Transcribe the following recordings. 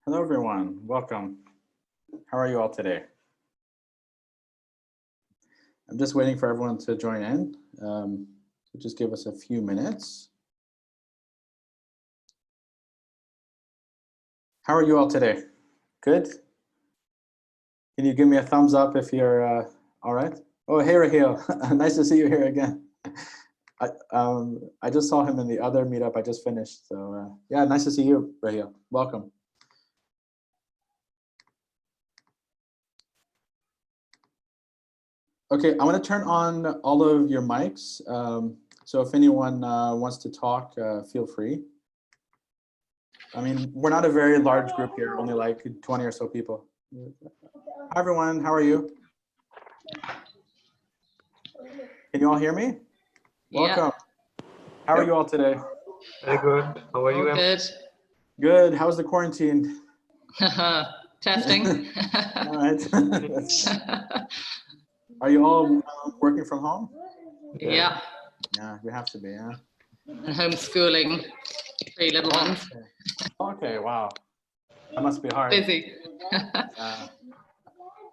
Hello, everyone. Welcome. How are you all today? I'm just waiting for everyone to join in. So just give us a few minutes. How are you all today? Good? Can you give me a thumbs up if you're all right? Oh, hey, Raheel. Nice to see you here again. I just saw him in the other meetup I just finished. So yeah, nice to see you, Raheel. Welcome. Okay, I want to turn on all of your mics. So if anyone wants to talk, feel free. I mean, we're not a very large group here, only like 20 or so people. Hi, everyone. How are you? Can you all hear me? Welcome. Yeah. How are you all today? Very good. How are you? Good. Good. How's the quarantine? Testing. All right. Are you all working from home? Yeah. Yeah, we have to be, yeah. And homeschooling 3 little ones. Okay, wow. That must be hard. Busy.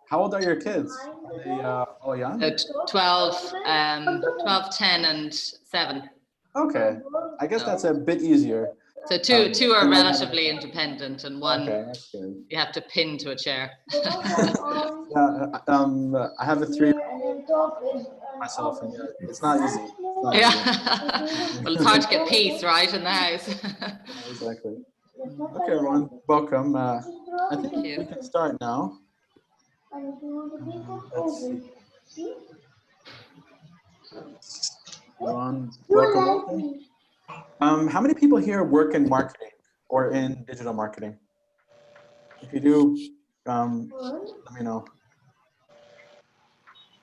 How old are your kids? Are they all young? 12, 12, 10 and 7. Okay, I guess that's a bit easier. So two are relatively independent and one that's good. you have to pin to a chair. Yeah, I have a 3-year-old myself, and yeah, it's not easy. Well, it's hard to get peace, right, in the house. Exactly. Okay, everyone, welcome. I think we can start now. Let's see. Everyone, welcome. How many people here work in marketing or in digital marketing? If you do, let me know.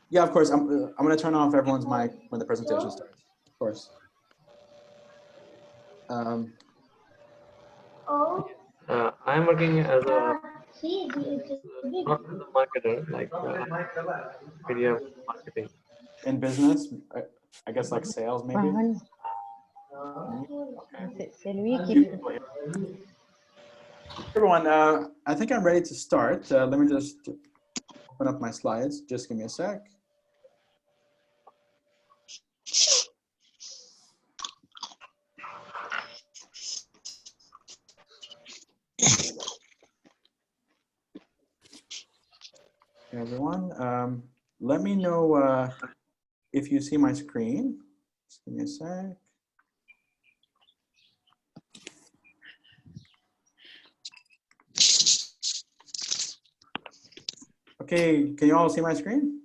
Yeah, of course. I'm going to turn off everyone's mic when the presentation starts. Of course. I'm working as a not as a marketer, like media marketing. In business, I guess like sales, maybe. Okay. Everyone, I think I'm ready to start. Let me just open up my slides. Just give me a sec. Everyone, let me know if you see my screen. Just give me a sec. Okay, can you all see my screen?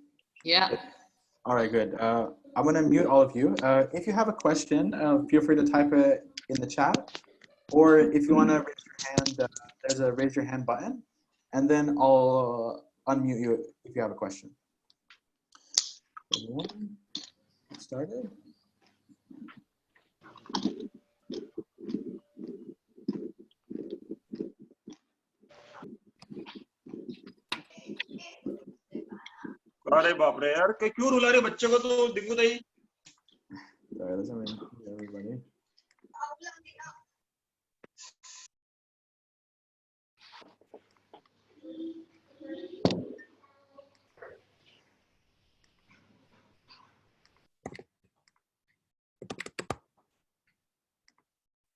Yeah. All right, good. I'm going to mute all of you. If you have a question, feel free to type it in the chat. Or if you want to raise your hand, there's a raise your hand button. And then I'll unmute you if you have a question. Get started. अरे बाप रे यार क्यों रुला रहे बच्चे को तो दिक्कत आई everybody.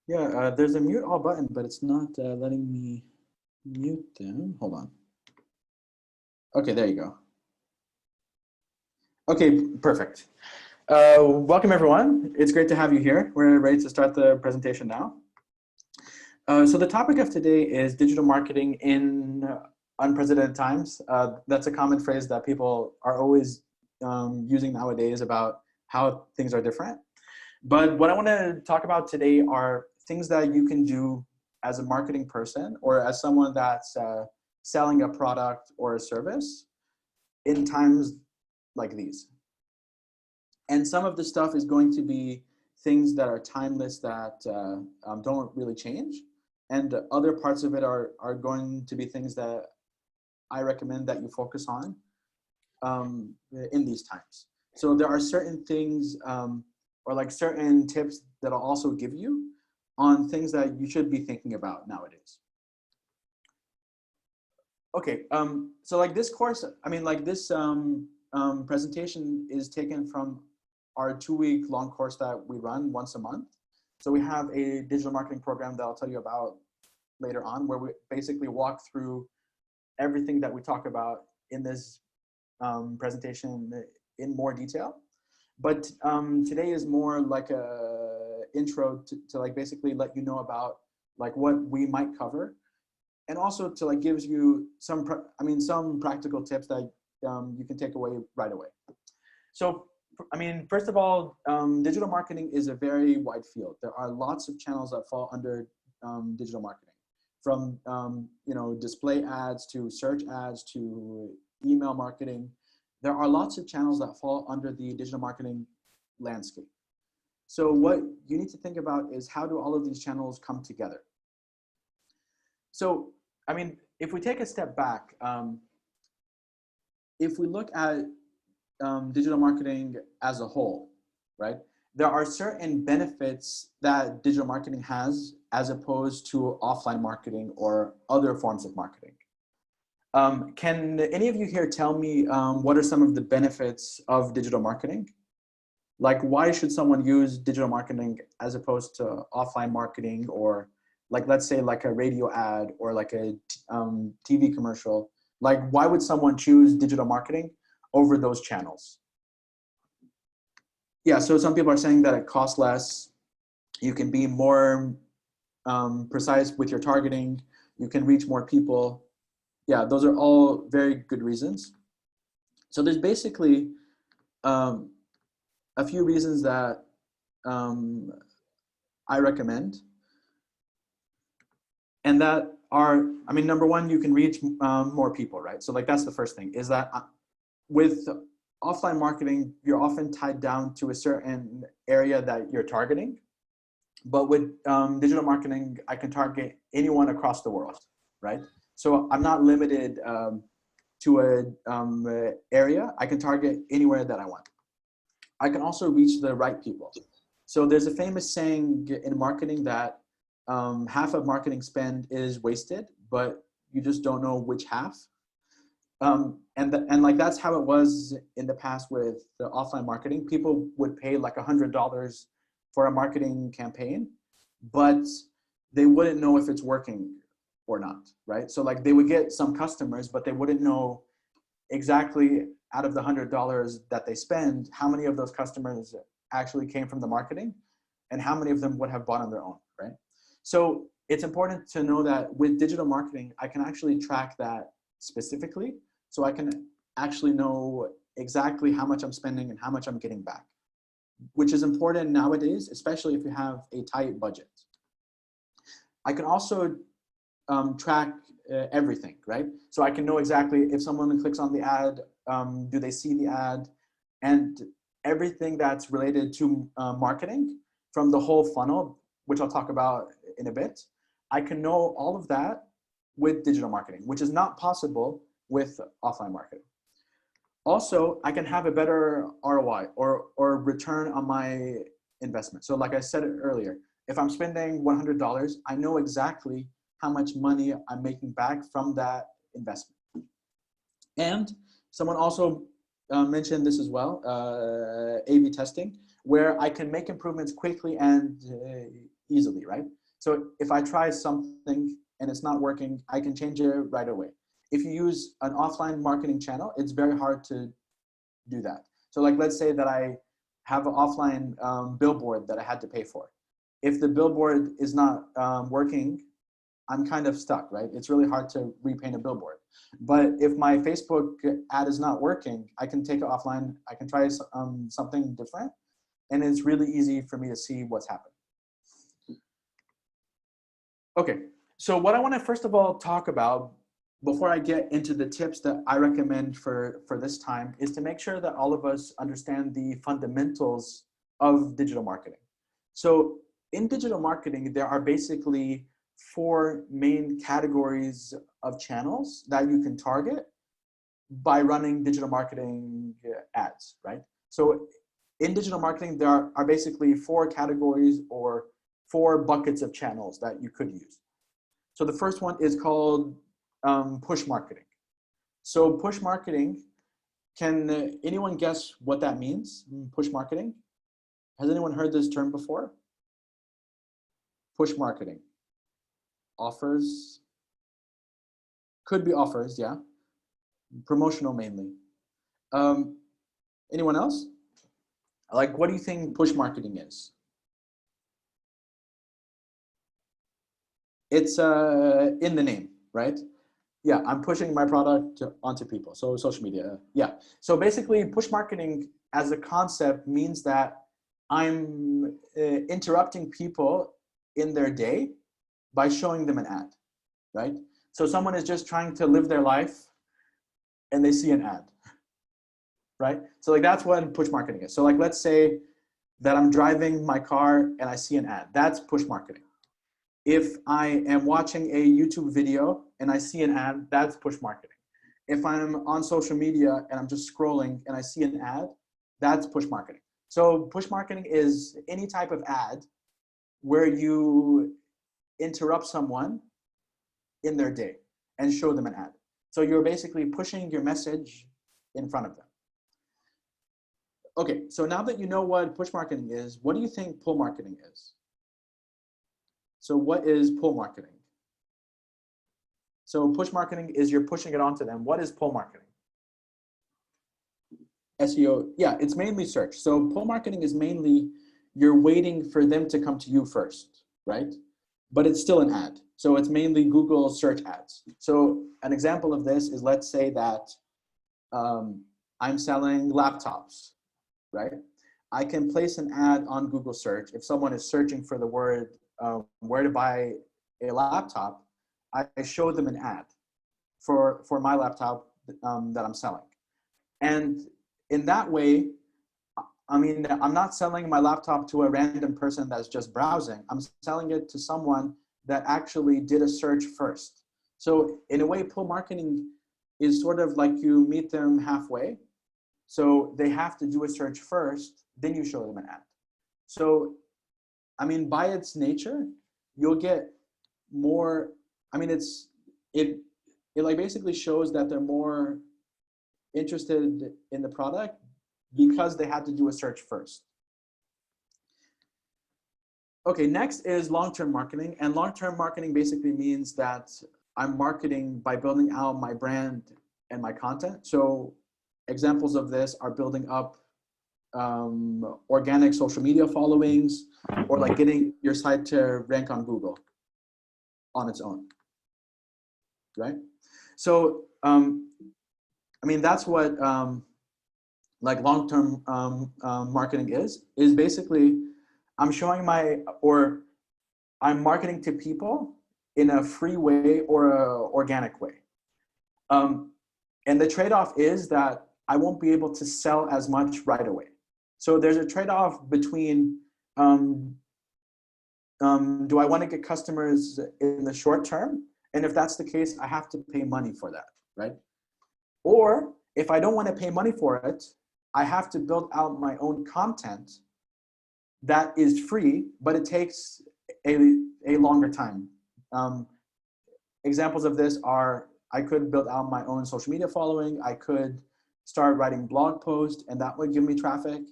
Yeah, there's a mute all button, but it's not letting me mute them. Hold on. Okay, there you go. Okay, perfect. Welcome, everyone. It's great to have you here. We're ready to start the presentation now. So the topic of today is digital marketing in unprecedented times. That's a common phrase that people are always using nowadays about how things are different. But what I want to talk about today are things that you can do as a marketing person or as someone that's selling a product or a service in times like these. And some of the stuff is going to be things that are timeless that don't really change. And other parts of it are going to be things that I recommend that you focus on in these times. So there are certain things or like certain tips that I'll also give you on things that you should be thinking about nowadays. Okay, so like this course, I mean, like this presentation is taken from our 2-week long course that we run once a month. So we have a digital marketing program that I'll tell you about later on, where we basically walk through everything that we talk about in this presentation in more detail. But today is more like a intro to like basically let you know about like what we might cover, and also to like gives you some practical tips that you can take away right away. So I mean, first of all, digital marketing is a very wide field. There are lots of channels that fall under digital marketing, from you know, display ads to search ads to email marketing. There are lots of channels that fall under the digital marketing landscape. So what you need to think about is, how do all of these channels come together? So, I mean, if we take a step back, if we look at digital marketing as a whole, right? There are certain benefits that digital marketing has as opposed to offline marketing or other forms of marketing. Can any of you here tell me what are some of the benefits of digital marketing? Like, why should someone use digital marketing as opposed to offline marketing, or like, let's say like a radio ad or like a TV commercial? Like, why would someone choose digital marketing over those channels? Yeah, so some people are saying that it costs less. You can be more precise with your targeting. You can reach more people. Yeah, those are all very good reasons. So there's basically a few reasons that I recommend. And that are, I mean, number one, you can reach more people, right? So like, that's the first thing, is that with offline marketing, you're often tied down to a certain area that you're targeting. But with digital marketing, I can target anyone across the world, right? So I'm not limited to a area. I can target anywhere that I want. I can also reach the right people. So there's a famous saying in marketing that half of marketing spend is wasted, but you just don't know which half. And like, that's how it was in the past with the offline marketing. People would pay like $100 for a marketing campaign, but they wouldn't know if it's working or not, right? So like, they would get some customers, but they wouldn't know exactly, out of the $100 that they spend, how many of those customers actually came from the marketing and how many of them would have bought on their own, right? So it's important to know that with digital marketing, I can actually track that specifically. So I can actually know exactly how much I'm spending and how much I'm getting back, which is important nowadays, especially if you have a tight budget. I can also track everything, right? So I can know exactly if someone clicks on the ad, do they see the ad, and everything that's related to marketing from the whole funnel, which I'll talk about in a bit. I can know all of that with digital marketing, which is not possible with offline marketing. Also, I can have a better ROI or return on my investment. So like I said earlier, if I'm spending $100, I know exactly how much money I'm making back from that investment. And someone also mentioned this as well, A/B testing, where I can make improvements quickly and easily, right? So if I try something and it's not working, I can change it right away. If you use an offline marketing channel, it's very hard to do that. So like, let's say that I have an offline billboard that I had to pay for. If the billboard is not working, I'm kind of stuck, right? It's really hard to repaint a billboard. But if my Facebook ad is not working, I can take it offline. I can try something different, and it's really easy for me to see what's happened. Okay, so what I want to first of all talk about before I get into the tips that I recommend for this time is to make sure that all of us understand the fundamentals of digital marketing. So in digital marketing, there are basically 4 main categories of channels that you can target by running digital marketing ads, right? So in digital marketing, there are basically 4 categories or 4 buckets of channels that you could use. So the first one is called push marketing. So push marketing, can anyone guess what that means? Push marketing? Has anyone heard this term before? Push marketing. Offers. Could be offers, yeah. Promotional mainly. Anyone else? Like, what do you think push marketing is? It's in the name, right? Yeah, I'm pushing my product onto people. So social media, yeah. So basically push marketing as a concept means that I'm interrupting people in their day by showing them an ad, right? So someone is just trying to live their life and they see an ad, right? So like that's what push marketing is. So like let's say that I'm driving my car and I see an ad. That's push marketing. If I am watching a YouTube video and I see an ad, that's push marketing. If I'm on social media and I'm just scrolling and I see an ad, that's push marketing. So push marketing is any type of ad where you interrupt someone in their day and show them an ad. So you're basically pushing your message in front of them. Okay, so now that you know what push marketing is, what do you think pull marketing is? So what is pull marketing? So push marketing is you're pushing it onto them. What is pull marketing? SEO, yeah, it's mainly search. So pull marketing is mainly you're waiting for them to come to you first, right? But it's still an ad. So it's mainly Google search ads. So an example of this is, let's say that I'm selling laptops, right? I can place an ad on Google search. If someone is searching for the word where to buy a laptop, I show them an ad for my laptop that I'm selling. And in that way, I mean, I'm not selling my laptop to a random person that's just browsing. I'm selling it to someone that actually did a search first. So in a way, pull marketing is sort of like you meet them halfway. So they have to do a search first, then you show them an ad. So, I mean, by its nature, you'll get more, I mean, it like basically shows that they're more interested in the product because they had to do a search first. Okay, next is long-term marketing. And long-term marketing basically means that I'm marketing by building out my brand and my content. So examples of this are building up organic social media followings, or like getting your site to rank on Google on its own, right? So, I mean, that's what like long-term marketing is basically I'm showing or I'm marketing to people in a free way or a organic way. And the trade-off is that I won't be able to sell as much right away. So there's a trade-off between do I want to get customers in the short term? And if that's the case, I have to pay money for that, right? Or if I don't want to pay money for it, I have to build out my own content that is free, but it takes a longer time. Examples of this are, I could build out my own social media following. I could start writing blog posts and that would give me traffic.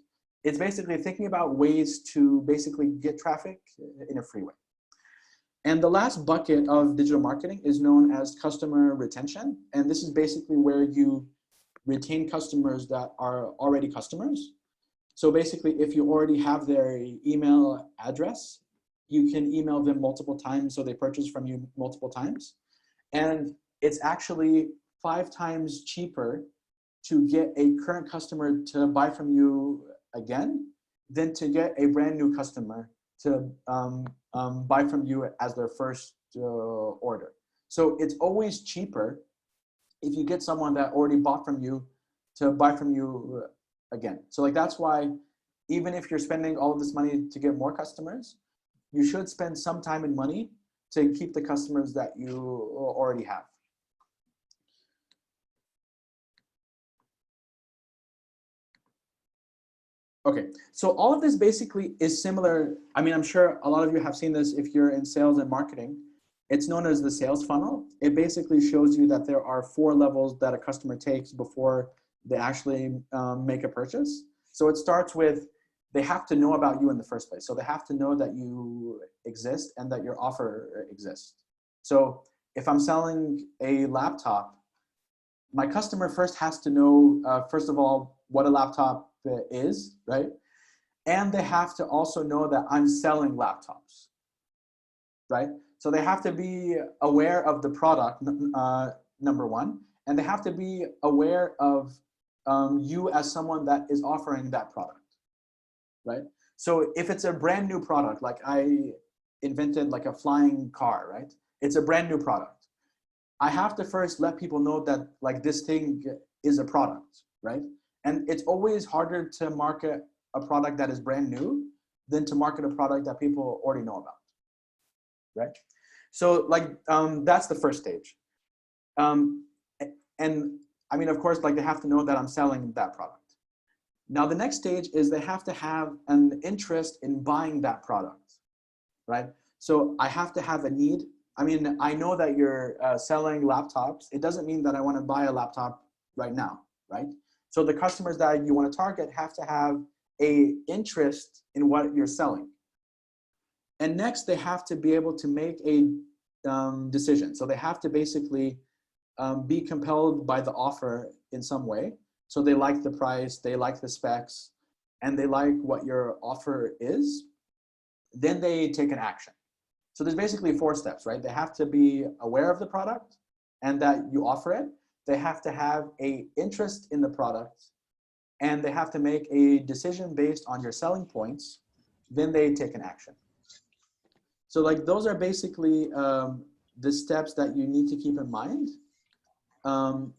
It's basically thinking about ways to basically get traffic in a free way. And the last bucket of digital marketing is known as customer retention. And this is basically where you retain customers that are already customers. So basically, if you already have their email address, you can email them multiple times so they purchase from you multiple times. And it's actually 5 times cheaper to get a current customer to buy from you again than to get a brand new customer to buy from you as their first order. So it's always cheaper if you get someone that already bought from you to buy from you again. So like that's why even if you're spending all of this money to get more customers, you should spend some time and money to keep the customers that you already have. Okay, so all of this basically is similar. I mean, I'm sure a lot of you have seen this if you're in sales and marketing. It's known as the sales funnel. It basically shows you that there are 4 levels that a customer takes before they actually make a purchase. So it starts with, they have to know about you in the first place. So they have to know that you exist and that your offer exists. So if I'm selling a laptop, my customer first has to know, first of all, what a laptop is, right? And they have to also know that I'm selling laptops, right? So they have to be aware of the product, number one, and they have to be aware of you as someone that is offering that product, right? So if it's a brand new product, like I invented like a flying car, right? It's a brand new product. I have to first let people know that like this thing is a product, right? And it's always harder to market a product that is brand new than to market a product that people already know about, right? So like that's the first stage. And I mean, of course, like they have to know that I'm selling that product. Now the next stage is they have to have an interest in buying that product, right? So I have to have a need. I mean, I know that you're selling laptops. It doesn't mean that I want to buy a laptop right now, right? So the customers that you want to target have to have a interest in what you're selling. And next, they have to be able to make a decision. So they have to basically be compelled by the offer in some way. So they like the price, they like the specs, and they like what your offer is. Then they take an action. So there's basically 4 steps, right? They have to be aware of the product and that you offer it. They have to have an interest in the product, and they have to make a decision based on your selling points. Then they take an action. So like those are basically the steps that you need to keep in mind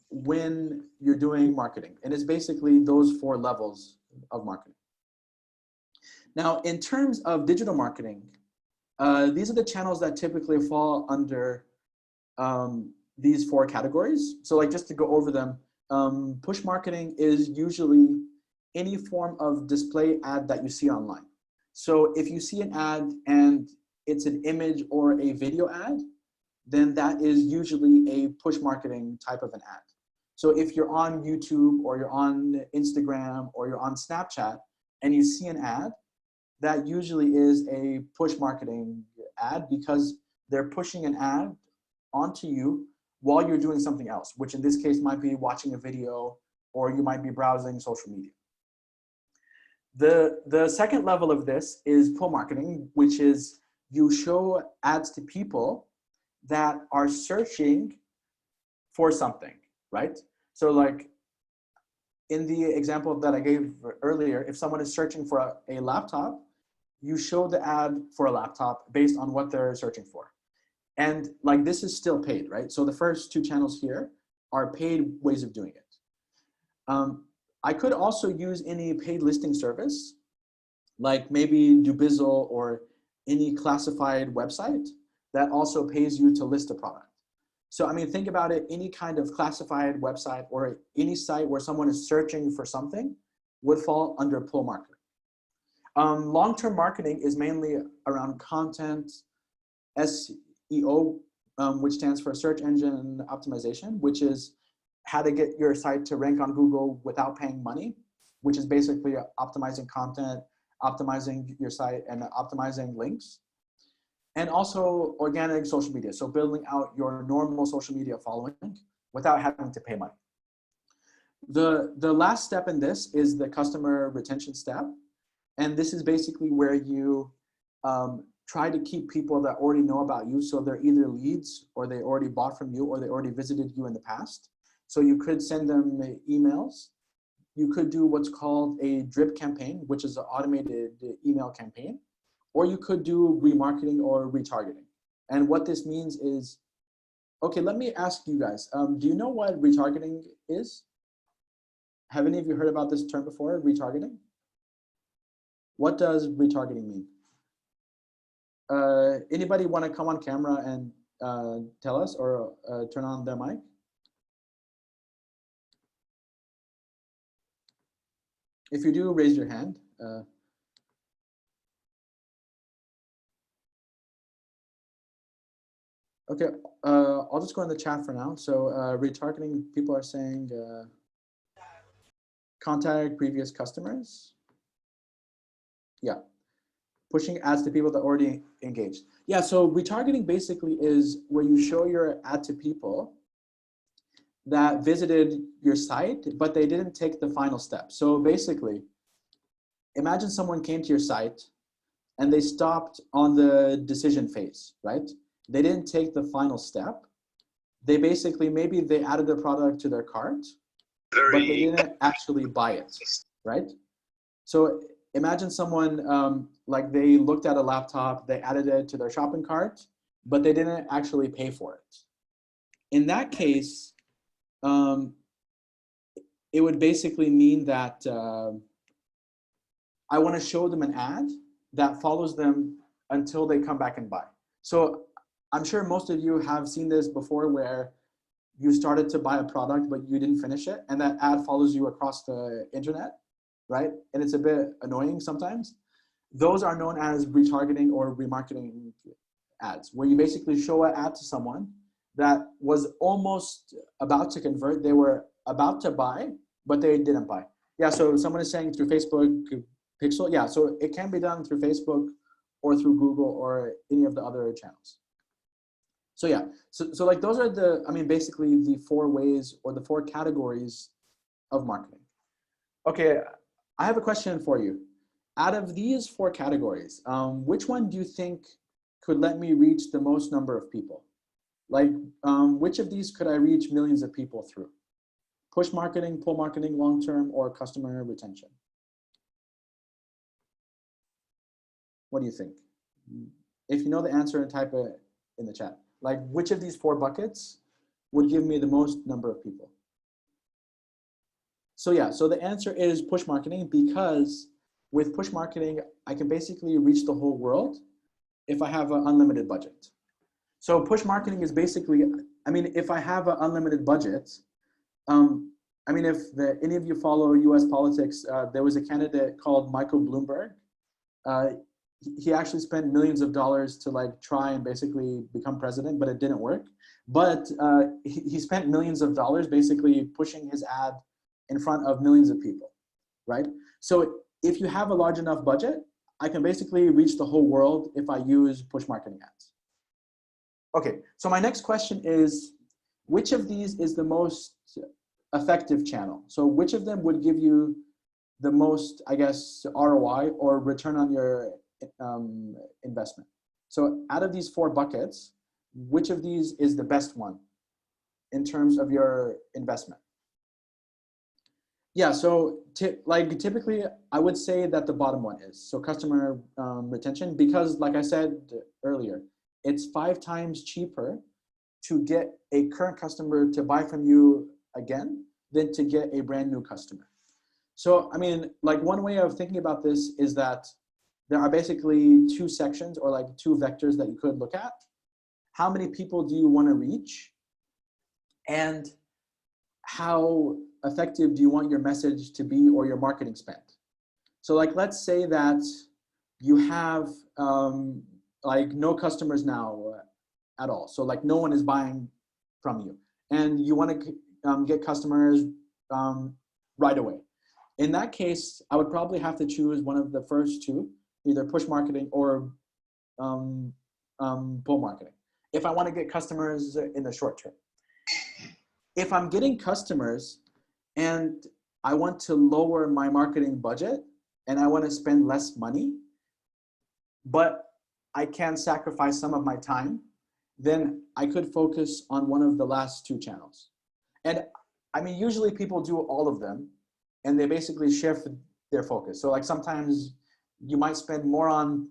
when you're doing marketing. And it's basically those 4 levels of marketing. Now, in terms of digital marketing, these are the channels that typically fall under these 4 categories. So like just to go over them, push marketing is usually any form of display ad that you see online. So if you see an ad and it's an image or a video ad, then that is usually a push marketing type of an ad. So if you're on YouTube or you're on Instagram or you're on Snapchat and you see an ad, that usually is a push marketing ad because they're pushing an ad onto you while you're doing something else, which in this case might be watching a video or you might be browsing social media. The second level of this is pull marketing, which is you show ads to people that are searching for something, right? So like in the example that I gave earlier, if someone is searching for a laptop, you show the ad for a laptop based on what they're searching for. And like this is still paid, right? So the first 2 channels here are paid ways of doing it. I could also use any paid listing service, like maybe Dubizzle or any classified website that also pays you to list a product. So I mean, think about it, any kind of classified website or any site where someone is searching for something would fall under pull marketing. Long-term marketing is mainly around content, SEO, which stands for search engine optimization, which is how to get your site to rank on Google without paying money, which is basically optimizing content, optimizing your site, and optimizing links. And also organic social media, so building out your normal social media following without having to pay money. The last step in this is the customer retention step. And this is basically where you try to keep people that already know about you. So they're either leads or they already bought from you or they already visited you in the past. So you could send them emails. You could do what's called a drip campaign, which is an automated email campaign. Or you could do remarketing or retargeting. And what this means is, okay, let me ask you guys, do you know what retargeting is? Have any of you heard about this term before, retargeting? What does retargeting mean? Anybody want to come on camera and tell us or turn on their mic? If you do, raise your hand. Okay, I'll just go in the chat for now. So retargeting, people are saying contact previous customers. Yeah, pushing ads to people that already engaged. Yeah, so retargeting basically is where you show your ad to people that visited your site, but they didn't take the final step. So basically, imagine someone came to your site and they stopped on the decision phase, right? They didn't take the final step. They basically, maybe they added the product to their cart, but they didn't actually buy it, right? So imagine someone, like they looked at a laptop, they added it to their shopping cart, but they didn't actually pay for it. In that case, it would basically mean that I want to show them an ad that follows them until they come back and buy. So I'm sure most of you have seen this before where you started to buy a product, but you didn't finish it, and that ad follows you across the internet, right? And it's a bit annoying sometimes. Those are known as retargeting or remarketing ads, where you basically show an ad to someone that was almost about to convert. They were about to buy, but they didn't buy. Yeah, so someone is saying through Facebook Pixel. Yeah, so it can be done through Facebook or through Google or any of the other channels. So yeah, so like those are the, I mean, basically the 4 ways or the 4 categories of marketing. Okay, I have a question for you. Out of these 4 categories, which one do you think could let me reach the most number of people? Like, which of these could I reach millions of people through? Push marketing, pull marketing, long-term, or customer retention? What do you think? If you know the answer, type it in the chat. Like, which of these 4 buckets would give me the most number of people? So yeah, so the answer is push marketing, because with push marketing, I can basically reach the whole world if I have an unlimited budget. So push marketing is basically, I mean, if I have an unlimited budget, I mean, if any of you follow US politics, there was a candidate called Michael Bloomberg. He actually spent millions of dollars to like try and basically become president, but it didn't work. But he spent millions of dollars basically pushing his ad in front of millions of people, right? So if you have a large enough budget, I can basically reach the whole world if I use push marketing ads. Okay, so my next question is, which of these is the most effective channel? So which of them would give you the most, I guess, ROI or return on your investment? So out of these 4 buckets, which of these is the best one in terms of your investment? Yeah, so like typically I would say that the bottom one is, so customer retention, because like I said earlier, it's 5 times cheaper to get a current customer to buy from you again than to get a brand new customer. So, I mean, like one way of thinking about this is that there are basically 2 sections or like 2 vectors that you could look at. How many people do you want to reach? And how effective do you want your message to be or your marketing spend? So like, let's say that you have like no customers now at all. So like no one is buying from you and you want to get customers right away. In that case, I would probably have to choose one of the first 2, either push marketing or pull marketing, if I want to get customers in the short term. If I'm getting customers and I want to lower my marketing budget and I want to spend less money, but I can sacrifice some of my time, then I could focus on one of the last 2 channels. And I mean, usually people do all of them and they basically shift their focus. So like sometimes you might spend more on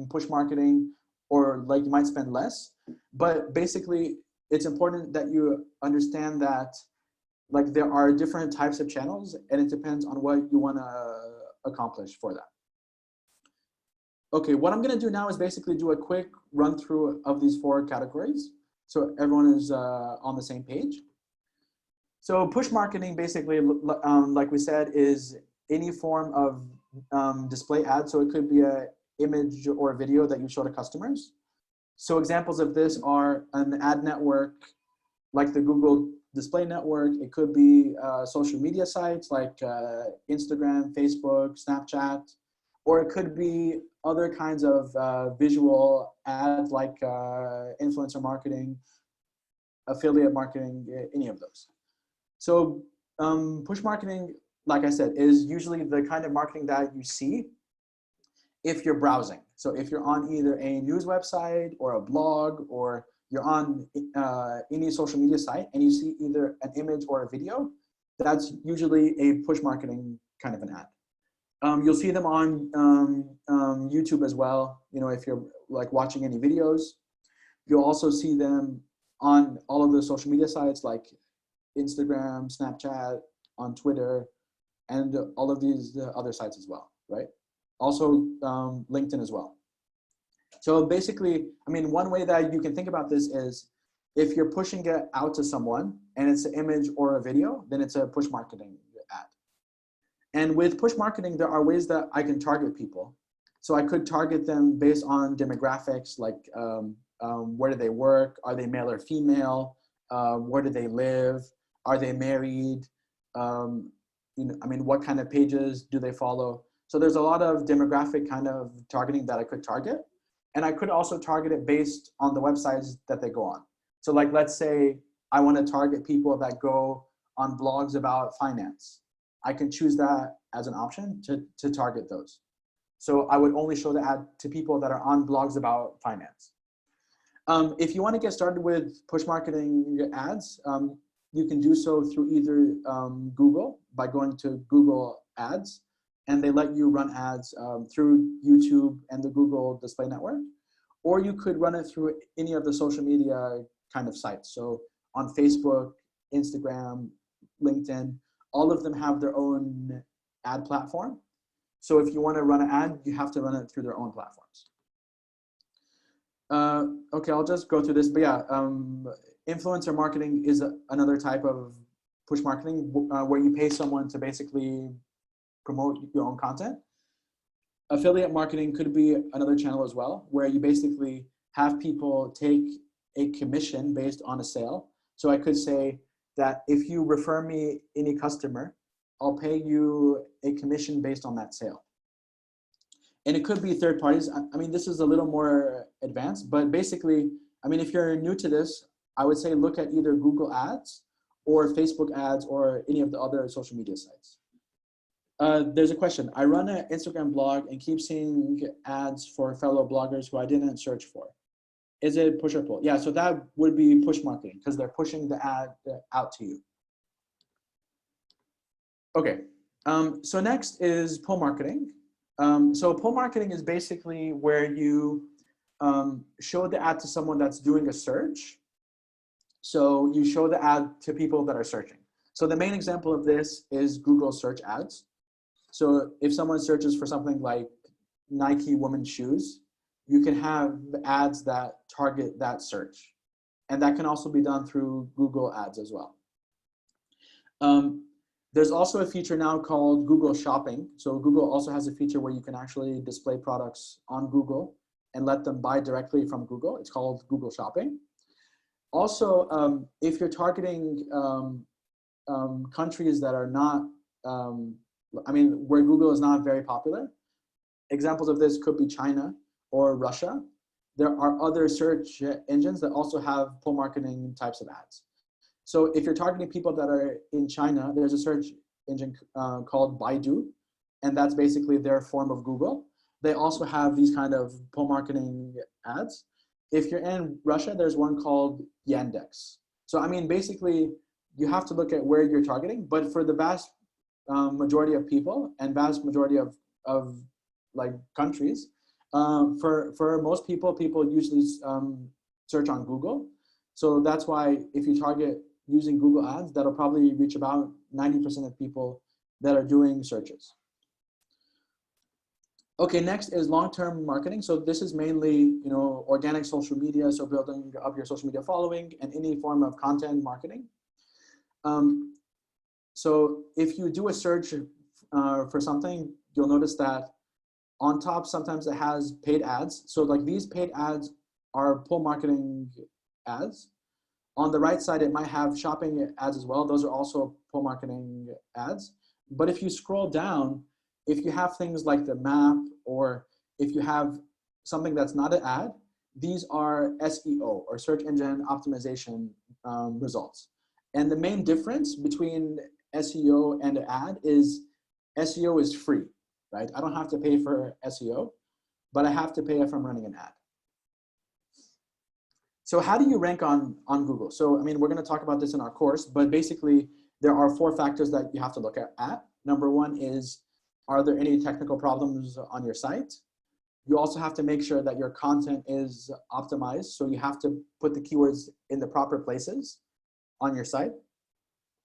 push marketing, or like you might spend less, but basically it's important that you understand that like there are different types of channels and it depends on what you want to accomplish for that. Okay, what I'm going to do now is basically do a quick run through of these 4 categories so everyone is on the same page. So push marketing basically, like we said, is any form of display ad. So it could be an image or a video that you show to customers. So examples of this are an ad network like the Google Display Network. It could be social media sites like Instagram, Facebook, Snapchat, or it could be other kinds of visual ads like influencer marketing, affiliate marketing, any of those. So push marketing, like I said, is usually the kind of marketing that you see if you're browsing. So if you're on either a news website or a blog, or you're on any social media site and you see either an image or a video, that's usually a push marketing kind of an ad. You'll see them on YouTube as well. You know, if you're like watching any videos, you'll also see them on all of the social media sites like Instagram, Snapchat, on Twitter, and all of these other sites as well, right? Also LinkedIn as well. So basically, I mean, one way that you can think about this is if you're pushing it out to someone and it's an image or a video, then it's a push marketing ad. And with push marketing, there are ways that I can target people. So I could target them based on demographics, like where do they work? Are they male or female? Where do they live? Are they married? You know, I mean, what kind of pages do they follow? So there's a lot of demographic kind of targeting that I could target. And I could also target it based on the websites that they go on. So like, let's say I want to target people that go on blogs about finance. I can choose that as an option to target those. So I would only show the ad to people that are on blogs about finance. If you want to get started with push marketing ads, you can do so through either Google by going to Google Ads, and they let you run ads through YouTube and the Google Display Network, or you could run it through any of the social media kind of sites. So on Facebook, Instagram, LinkedIn, all of them have their own ad platform. So if you want to run an ad, you have to run it through their own platforms. Okay, I'll just go through this, but yeah, influencer marketing is another type of push marketing where you pay someone to basically promote your own content. Affiliate marketing could be another channel as well, where you basically have people take a commission based on a sale. So I could say that if you refer me any customer, I'll pay you a commission based on that sale. And it could be third parties. I mean, this is a little more advanced, but basically, I mean, if you're new to this, I would say look at either Google Ads or Facebook ads or any of the other social media sites. There's a question. I run an Instagram blog and keep seeing ads for fellow bloggers who I didn't search for. Is it push or pull? Yeah, so that would be push marketing because they're pushing the ad out to you. Okay, so next is pull marketing. So pull marketing is basically where you show the ad to someone that's doing a search. So you show the ad to people that are searching. So the main example of this is Google search ads. So if someone searches for something like Nike women's shoes, you can have ads that target that search. And that can also be done through Google Ads as well. There's also a feature now called Google Shopping. So Google also has a feature where you can actually display products on Google and let them buy directly from Google. It's called Google Shopping. Also, if you're targeting countries that are not, I mean, where Google is not very popular, examples of this could be China or Russia. There are other search engines that also have pull marketing types of ads. So if you're targeting people that are in China, there's a search engine called Baidu, and that's basically their form of Google. They also have these kind of pull marketing ads. If you're in Russia, there's one called Yandex. So I mean, basically, you have to look at where you're targeting, but for the vast majority of people and vast majority of like countries, for most people usually search on Google. So that's why if you target using Google Ads, that'll probably reach about 90% of people that are doing searches. Okay, next is long-term marketing. So this is mainly, you know, organic social media. So building up your social media following and any form of content marketing. So if you do a search for something, you'll notice that on top, sometimes it has paid ads. So like these paid ads are pull marketing ads. On the right side, it might have shopping ads as well. Those are also pull marketing ads. But if you scroll down, if you have things like the map, or if you have something that's not an ad, these are SEO, or search engine optimization results. And the main difference between SEO and an ad is SEO is free, right? I don't have to pay for SEO, but I have to pay if I'm running an ad. So how do you rank on Google? So, I mean, we're going to talk about this in our course, but basically there are 4 factors that you have to look at. Number 1 is, are there any technical problems on your site? You also have to make sure that your content is optimized. So you have to put the keywords in the proper places on your site.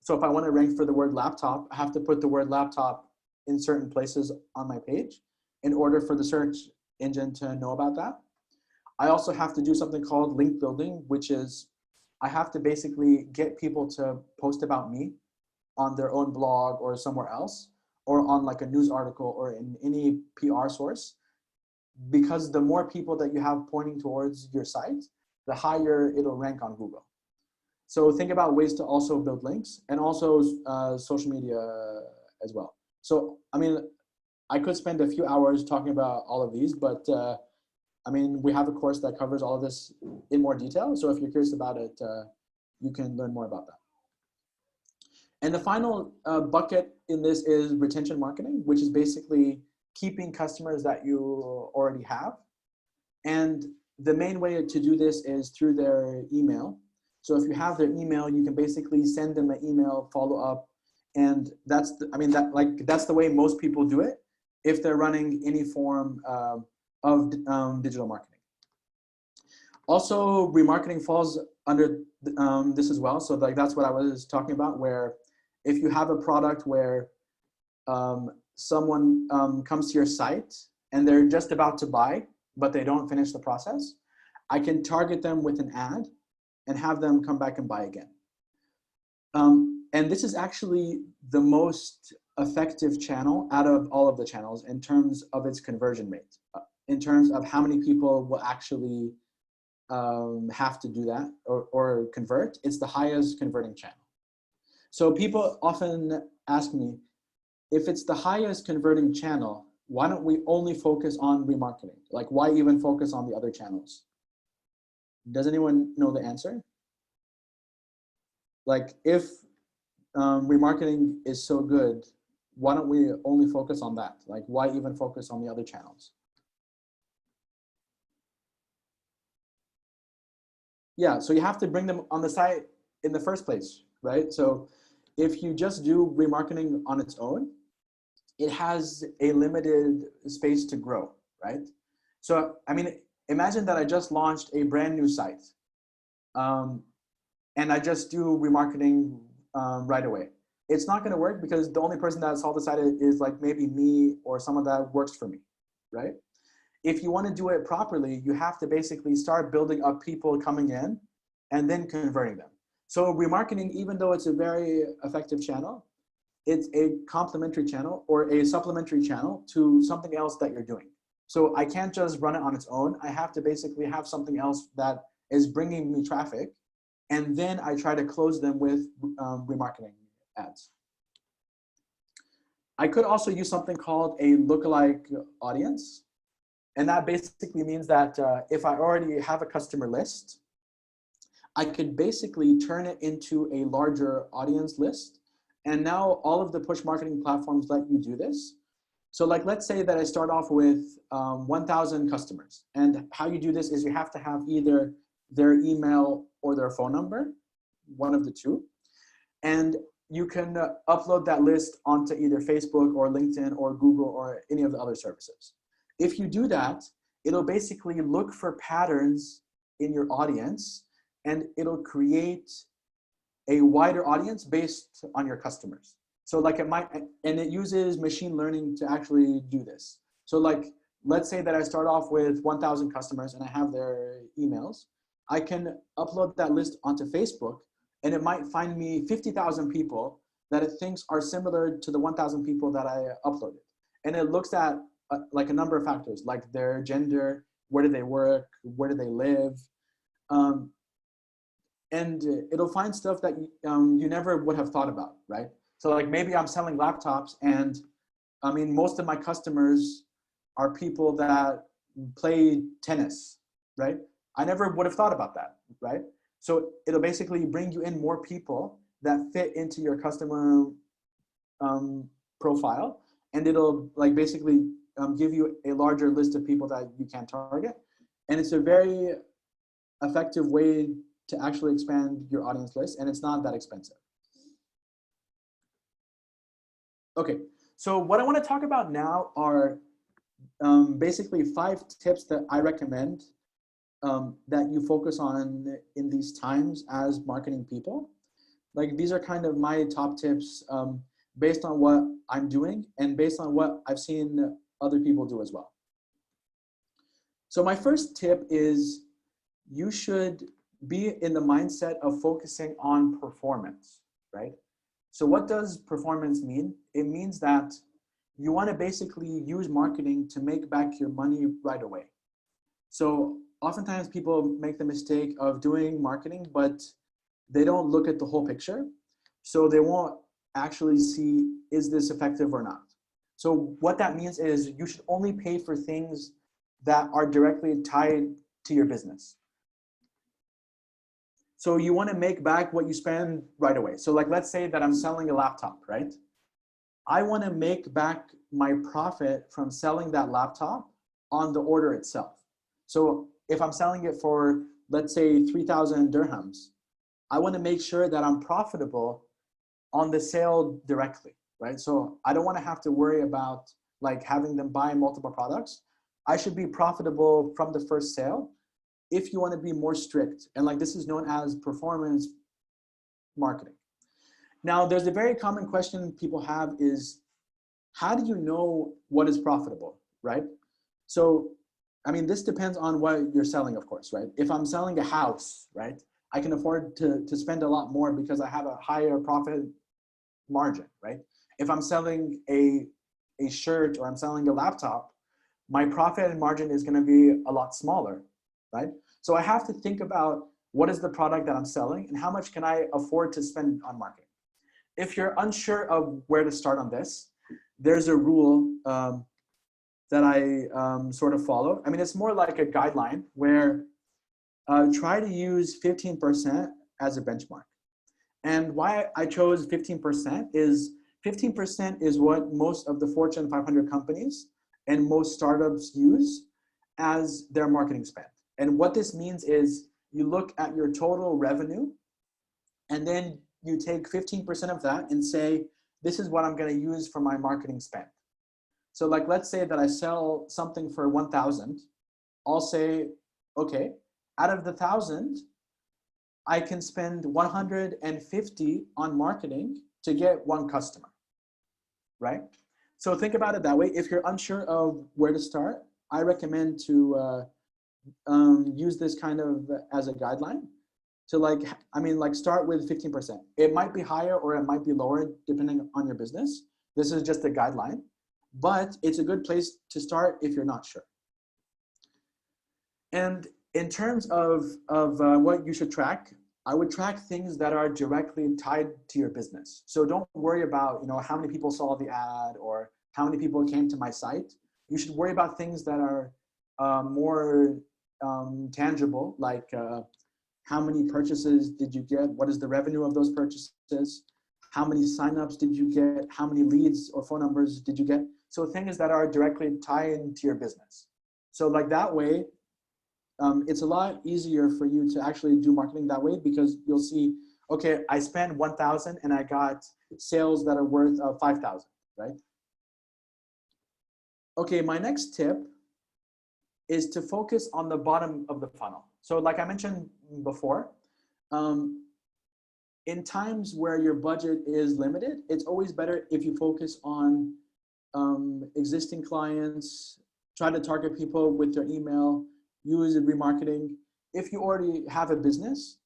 So if I want to rank for the word laptop, I have to put the word laptop in certain places on my page in order for the search engine to know about that. I also have to do something called link building, which is I have to basically get people to post about me on their own blog or somewhere else, or on like a news article or in any PR source. Because the more people that you have pointing towards your site, the higher it'll rank on Google. So think about ways to also build links, and also social media as well. So, I mean, I could spend a few hours talking about all of these, but I mean, we have a course that covers all of this in more detail. So if you're curious about it, you can learn more about that. And the final bucket in this is retention marketing, which is basically keeping customers that you already have. And the main way to do this is through their email. So if you have their email, you can basically send them an email follow-up. And that's, that's the way most people do it if they're running any form of digital marketing. Also, remarketing falls under this as well. So like that's what I was talking about, where if you have a product where someone comes to your site and they're just about to buy, but they don't finish the process, I can target them with an ad and have them come back and buy again. And this is actually the most effective channel out of all of the channels in terms of its conversion rate, in terms of how many people will actually have to do that or convert. It's the highest converting channel. So people often ask me, if it's the highest converting channel, why don't we only focus on remarketing? Like, why even focus on the other channels? Does anyone know the answer? Like, if remarketing is so good, why don't we only focus on that? Like, why even focus on the other channels? Yeah, so you have to bring them on the site in the first place, right? So if you just do remarketing on its own, it has a limited space to grow, right? So, I mean, imagine that I just launched a brand new site and I just do remarketing right away. It's not gonna work because the only person that saw the site is like maybe me or someone that works for me, right? If you wanna do it properly, you have to basically start building up people coming in and then converting them. So remarketing, even though it's a very effective channel, it's a complementary channel or a supplementary channel to something else that you're doing. So I can't just run it on its own. I have to basically have something else that is bringing me traffic, and then I try to close them with remarketing ads. I could also use something called a lookalike audience. And that basically means that if I already have a customer list, I could basically turn it into a larger audience list. And now all of the push marketing platforms let you do this. So like, let's say that I start off with 1,000 customers. And how you do this is you have to have either their email or their phone number, one of the two. And you can upload that list onto either Facebook or LinkedIn or Google or any of the other services. If you do that, it'll basically look for patterns in your audience, and it'll create a wider audience based on your customers. So like it might, and it uses machine learning to actually do this. So like, let's say that I start off with 1,000 customers and I have their emails. I can upload that list onto Facebook, and it might find me 50,000 people that it thinks are similar to the 1,000 people that I uploaded. And it looks at like a number of factors, like their gender, where do they work, where do they live, and it'll find stuff that you never would have thought about, right? So like maybe I'm selling laptops, and I mean, most of my customers are people that play tennis, right? I never would have thought about that, right? So it'll basically bring you in more people that fit into your customer profile, and it'll like basically give you a larger list of people that you can target. And it's a very effective way to actually expand your audience list, and it's not that expensive. Okay, so what I want to talk about now are basically 5 tips that I recommend that you focus on in these times as marketing people. Like these are kind of my top tips based on what I'm doing and based on what I've seen other people do as well. So my first tip is you should be in the mindset of focusing on performance, right? So what does performance mean? It means that you want to basically use marketing to make back your money right away. So oftentimes people make the mistake of doing marketing, but they don't look at the whole picture. So they won't actually see, is this effective or not? So what that means is you should only pay for things that are directly tied to your business. So you want to make back what you spend right away. So like, let's say that I'm selling a laptop, right? I want to make back my profit from selling that laptop on the order itself. So if I'm selling it for, let's say 3,000 dirhams, I want to make sure that I'm profitable on the sale directly, right? So I don't want to have to worry about like having them buy multiple products. I should be profitable from the first sale. If you want to be more strict, and like this is known as performance marketing. Now, there's a very common question people have is, how do you know what is profitable, right? So, I mean, this depends on what you're selling, of course, right? If I'm selling a house, right, I can afford to spend a lot more because I have a higher profit margin, right? If I'm selling a shirt or I'm selling a laptop, my profit and margin is going to be a lot smaller, right? So I have to think about what is the product that I'm selling and how much can I afford to spend on marketing. If you're unsure of where to start on this, there's a rule that I sort of follow. I mean, it's more like a guideline where try to use 15% as a benchmark. And why I chose 15% is 15% is what most of the Fortune 500 companies and most startups use as their marketing spend. And what this means is you look at your total revenue and then you take 15% of that and say, this is what I'm going to use for my marketing spend. So like, let's say that I sell something for 1,000. I'll say, okay, out of the 1,000, I can spend 150 on marketing to get 1 customer, right? So think about it that way. If you're unsure of where to start, I recommend to use this kind of as a guideline to like, I mean, like start with 15%. It might be higher or it might be lower depending on your business. This is just a guideline, but it's a good place to start if you're not sure. And in terms of what you should track, I would track things that are directly tied to your business. So don't worry about, you know, how many people saw the ad or how many people came to my site. You should worry about things that are more tangible, like how many purchases did you get? What is the revenue of those purchases? How many signups did you get? How many leads or phone numbers did you get? So things that are directly tied into your business. So like that way, it's a lot easier for you to actually do marketing that way because you'll see, okay, I spent 1,000 and I got sales that are worth 5,000, right? Okay, my next tip is to focus on the bottom of the funnel. So like I mentioned before, in times where your budget is limited, it's always better if you focus on existing clients, try to target people with your email, use remarketing. If you already have a business,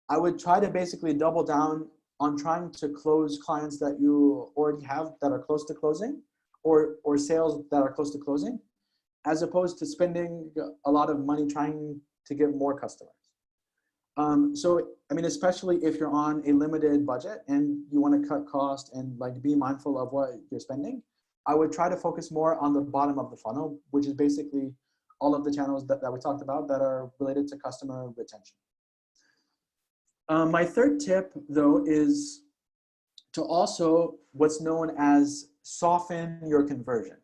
I would try to basically double down on trying to close clients that you already have that are close to closing or sales that are close to closing. as opposed to spending a lot of money trying to get more customers. So, I mean, especially if you're on a limited budget and you want to cut costs and like be mindful of what you're spending, I would try to focus more on the bottom of the funnel, which is basically all of the channels that we talked about that are related to customer retention. My third tip, though, is to also what's known as soften your conversion.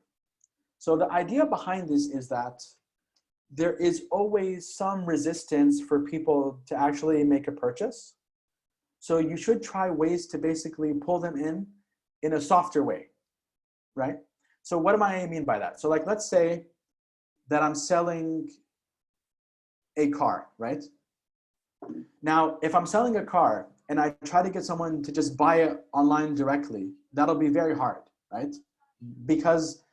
So the idea behind this is that there is always some resistance for people to actually make a purchase. So you should try ways to basically pull them in a softer way, right? So what do I mean by that? So like, let's say that I'm selling a car, right? Now, if I'm selling a car and I try to get someone to just buy it online directly, that'll be very hard, right? Because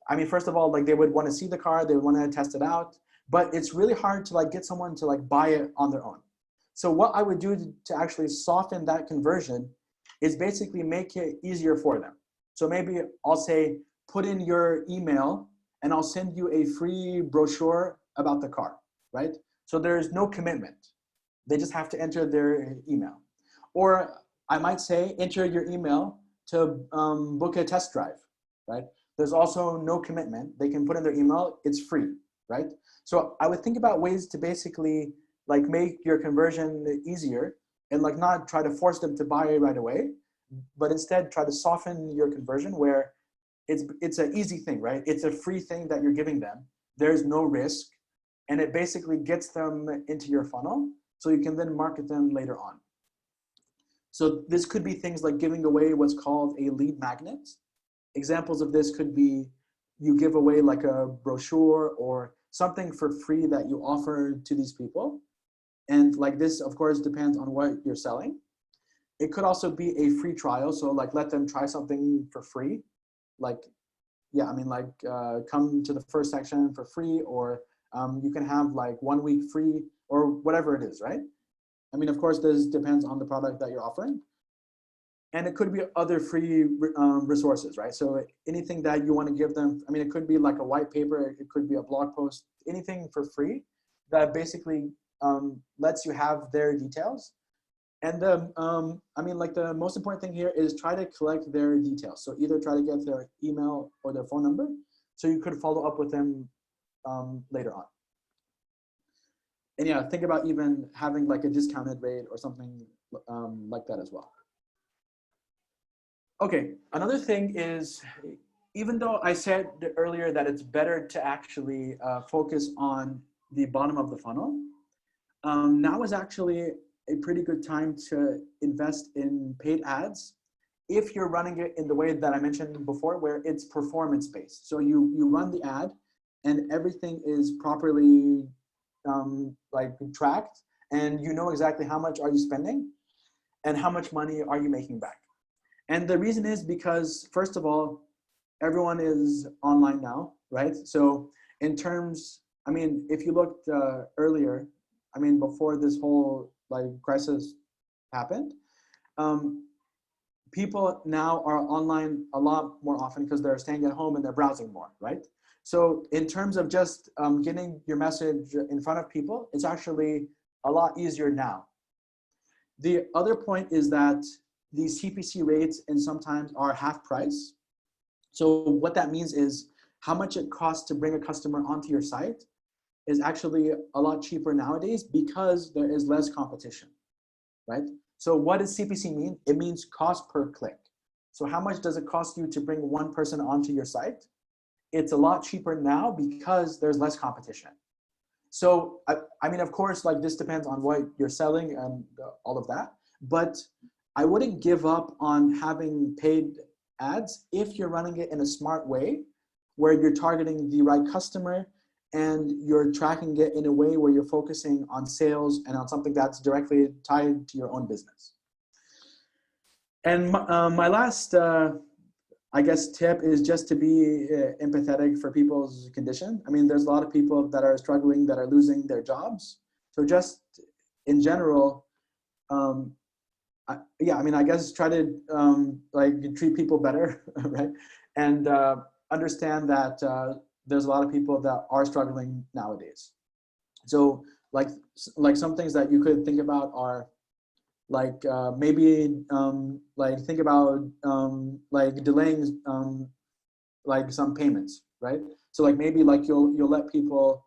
I mean, first of all, like they would want to see the car, they would want to test it out, but it's really hard to like get someone to like buy it on their own. So what I would do to actually soften that conversion is basically make it easier for them. So maybe I'll say, put in your email and I'll send you a free brochure about the car, right? So there's no commitment. They just have to enter their email. Or I might say, enter your email to book a test drive, right? There's also no commitment. They can put in their email, it's free, right? So I would think about ways to basically like make your conversion easier and like not try to force them to buy it right away, but instead try to soften your conversion where it's an easy thing, right? It's a free thing that you're giving them. There's no risk, and it basically gets them into your funnel so you can then market them later on. So this could be things like giving away what's called a lead magnet. Examples of this could be you give away like a brochure or something for free that you offer to these people. And like this, of course, depends on what you're selling. It could also be a free trial. So like let them try something for free. Like, yeah, I mean like come to the first section for free, or you can have like 1 week free or whatever it is, right? I mean, of course, this depends on the product that you're offering. And it could be other free resources, right? So anything that you want to give them, I mean, it could be like a white paper, it could be a blog post, anything for free that basically lets you have their details. And I mean, like the most important thing here is try to collect their details. So either try to get their email or their phone number, so you could follow up with them later on. And yeah, think about even having like a discounted rate or something like that as well. Okay, another thing is, even though I said earlier that it's better to actually focus on the bottom of the funnel, now is actually a pretty good time to invest in paid ads if you're running it in the way that I mentioned before, where it's performance-based. So you run the ad and everything is properly like tracked, and you know exactly how much are you spending and how much money are you making back. And the reason is because, first of all, everyone is online now, right? So in terms, I mean, if you looked earlier, I mean, before this whole like crisis happened, people now are online a lot more often because they're staying at home and they're browsing more, right? So in terms of just getting your message in front of people, it's actually a lot easier now. The other point is that these CPC rates and sometimes are half price. So what that means is how much it costs to bring a customer onto your site is actually a lot cheaper nowadays because there is less competition, right? So what does CPC mean? It means cost per click. So how much does it cost you to bring one person onto your site? It's a lot cheaper now because there's less competition. So I mean, of course, like this depends on what you're selling and all of that, but I wouldn't give up on having paid ads if you're running it in a smart way, where you're targeting the right customer and you're tracking it in a way where you're focusing on sales and on something that's directly tied to your own business. And my last, I guess, tip is just to be empathetic for people's condition. I mean, there's a lot of people that are struggling, that are losing their jobs. So just in general, yeah, I mean, I guess try to like treat people better, right? And understand that there's a lot of people that are struggling nowadays. So like some things that you could think about are like maybe like think about like delaying like some payments, right? So like maybe like you'll let people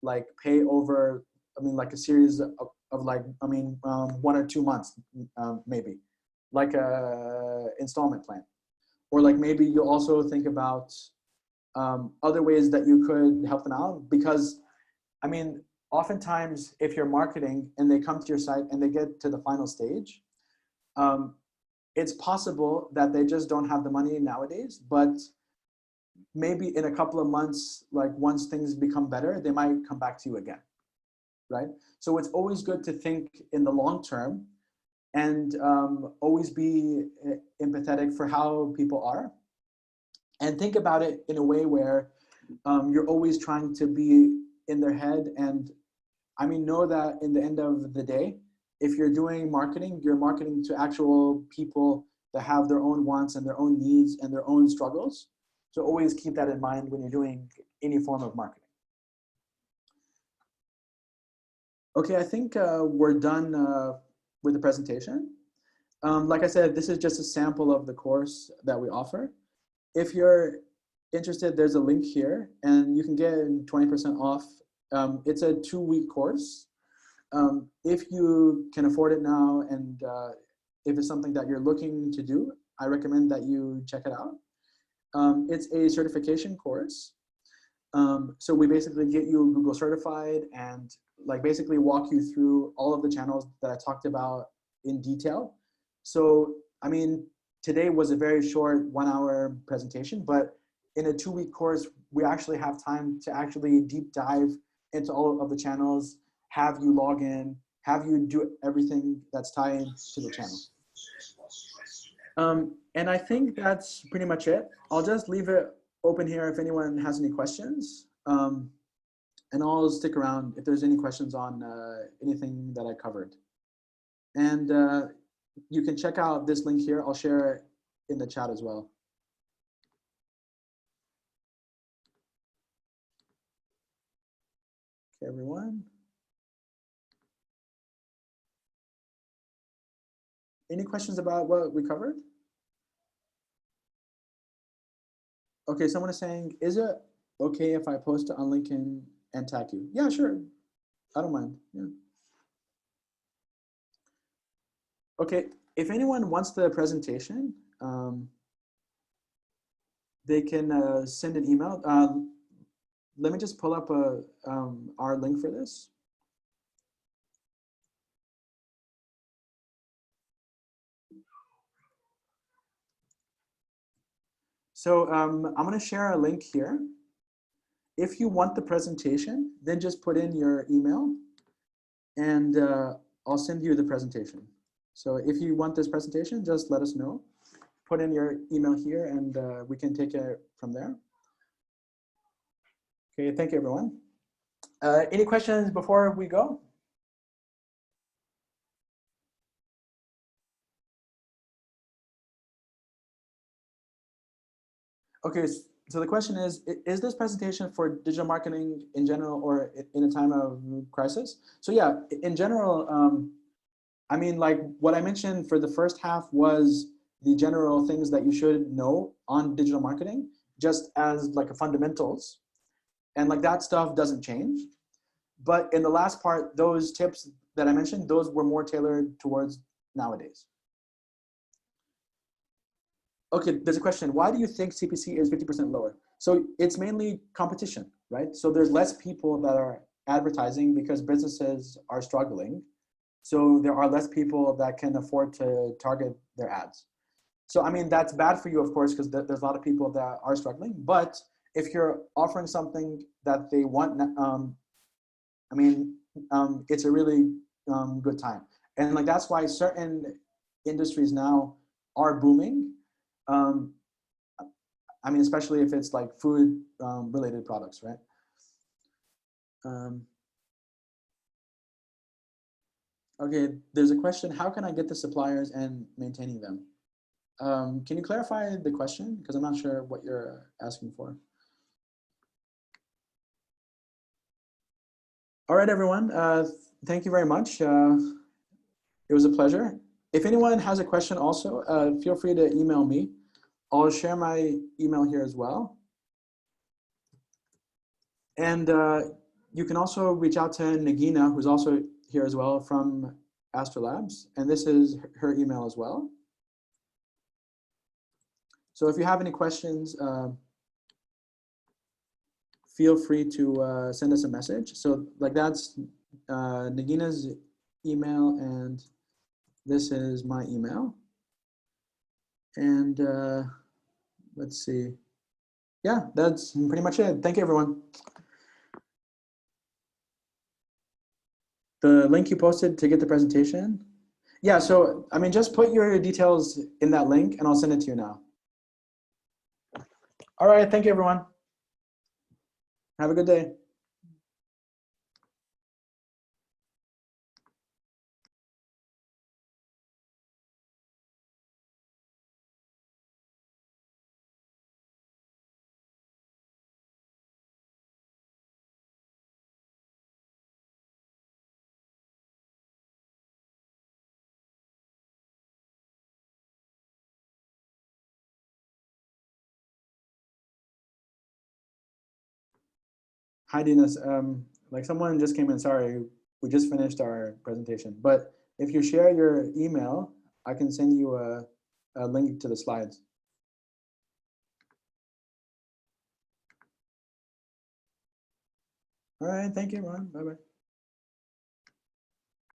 like pay over, I mean, like a series of like, I mean, 1 or 2 months, maybe like a installment plan. Or like maybe you also think about other ways that you could help them out, because I mean, oftentimes if you're marketing and they come to your site and they get to the final stage, it's possible that they just don't have the money nowadays, but maybe in a couple of months, like once things become better, they might come back to you again, right? So it's always good to think in the long term and always be empathetic for how people are, and think about it in a way where you're always trying to be in their head. And I mean, know that in the end of the day, if you're doing marketing, you're marketing to actual people that have their own wants and their own needs and their own struggles. So always keep that in mind when you're doing any form of marketing. Okay, I think we're done with the presentation. Like I said, this is just a sample of the course that we offer. If you're interested, there's a link here and you can get 20% off. It's a 2-week course. If you can afford it now and if it's something that you're looking to do, I recommend that you check it out. It's a certification course. So we basically get you Google certified and like basically walk you through all of the channels that I talked about in detail. So, I mean, today was a very short 1-hour presentation, but in a 2-week course, we actually have time to actually deep dive into all of the channels, have you log in, have you do everything that's tied to the channel. And I think that's pretty much it. I'll just leave it open here if anyone has any questions. And I'll stick around if there's any questions on anything that I covered. And you can check out this link here. I'll share it in the chat as well. Okay, everyone. Any questions about what we covered? Okay, someone is saying, is it okay if I post it on LinkedIn and tag you? Yeah, sure. I don't mind. Yeah. Okay, if anyone wants the presentation, they can send an email. Let me just pull up our link for this. So I'm going to share a link here. If you want the presentation, then just put in your email and I'll send you the presentation. So if you want this presentation, just let us know. Put in your email here and we can take it from there. Okay, thank you, everyone. Any questions before we go? Okay, so the question is this presentation for digital marketing in general or in a time of crisis? So yeah, in general, I mean, like what I mentioned for the first half was the general things that you should know on digital marketing, just as like a fundamentals. And like that stuff doesn't change. But in the last part, those tips that I mentioned, those were more tailored towards nowadays. Okay, there's a question. Why do you think CPC is 50% lower? So it's mainly competition, right? So there's less people that are advertising because businesses are struggling. So there are less people that can afford to target their ads. So, I mean, that's bad for you, of course, because there's a lot of people that are struggling. But if you're offering something that they want, I mean, it's a really good time. And like, that's why certain industries now are booming. I mean, especially if it's like food related products, right? Okay, there's a question. How can I get the suppliers and maintaining them? Can you clarify the question? Because I'm not sure what you're asking for. All right, everyone. Thank you very much. It was a pleasure. If anyone has a question also, feel free to email me. I'll share my email here as well. And you can also reach out to Nagina, who's also here as well from Astrolabs. And this is her email as well. So if you have any questions, feel free to send us a message. So like that's Nagina's email, and this is my email. And let's see. Yeah, that's pretty much it. Thank you, everyone. The link you posted to get the presentation. Yeah, so I mean, just put your details in that link and I'll send it to you now. All right, thank you, everyone. Have a good day. Hi, Dinas. Like someone just came in, sorry, we just finished our presentation. But if you share your email, I can send you a link to the slides. All right, thank you, everyone. Bye-bye.